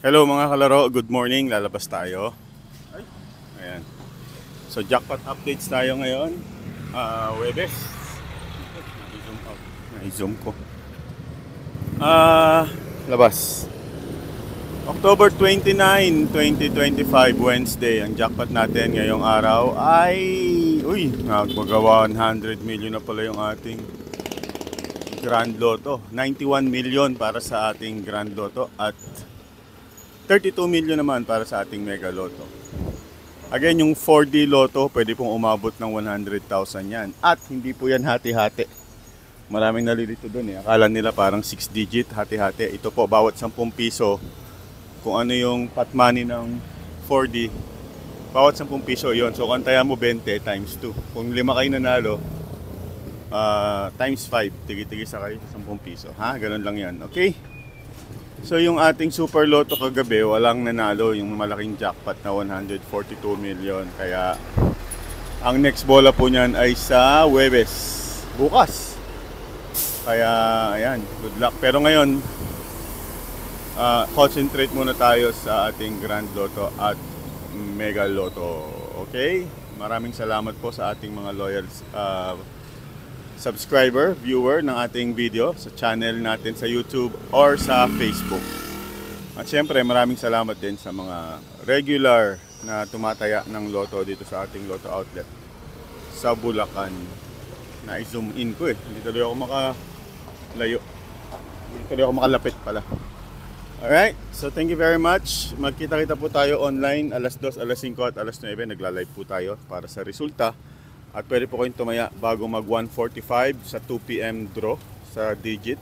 Hello mga kalaro, good morning. Lalabas tayo. Ayan. So jackpot updates tayo ngayon. Webes. Na-zoom out. Na-zoom ko. Labas. October 29, 2025, Wednesday. Ang jackpot natin ngayong araw ay nagmagawa 100 million na pala yung ating Grand Lotto. 91 million para sa ating Grand Lotto at 32 million naman para sa ating Mega Lotto. Again, yung 4D Lotto, pwede pong umabot ng 100,000 yan. At hindi po yan hati-hati. Maraming nalilito dun eh. Akala nila parang 6 digit, hati-hati. Ito po, bawat 10 piso, kung ano yung pot money ng 4D, bawat 10 piso yon. So, kung tayo mo 20 times 2. Kung 5 kayo nanalo, times 5, tigi-tigi sa kayo 10 piso. Ha? Ganun lang yan. Okay? So yung ating Super Lotto kagabi, walang nanalo yung malaking jackpot na 142 million. Kaya ang next bola po niyan ay sa Huwebes, bukas. Kaya ayan, good luck. Pero ngayon, concentrate muna tayo sa ating Grand Lotto at Mega Lotto. Okay? Maraming salamat po sa ating mga loyal subscriber, viewer ng ating video sa channel natin sa YouTube or sa Facebook. At syempre maraming salamat din sa mga regular na tumataya ng Lotto dito sa ating Lotto outlet sa Bulacan. Na-zoom in ko eh. Hindi tuloy ako makalayo. Hindi tuloy ako makalapit pala. Alright, so thank you very much. Magkita-kita po tayo online alas 2, alas 5 at alas 9. Nagla-live po tayo para sa resulta. At pwede po kayong tumaya bago mag 1:45 sa 2 PM draw sa digit.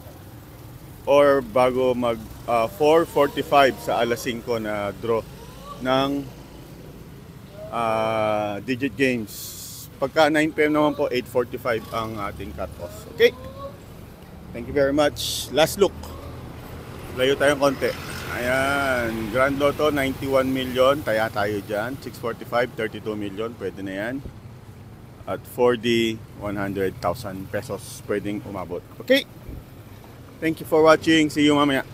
Or bago mag 4:45 sa alas 5 na draw ng digit games. Pagka 9 PM naman po, 8:45 ang ating cut-off. Okay? Thank you very much. Last look. Layo tayong konti. Ayan. Grand Lotto, 91 million. Taya tayo dyan. 645, 32 million. Pwede na yan. At 4D, 100,000 pesos pwedeng umabot. Okay? Thank you for watching. See you mamaya.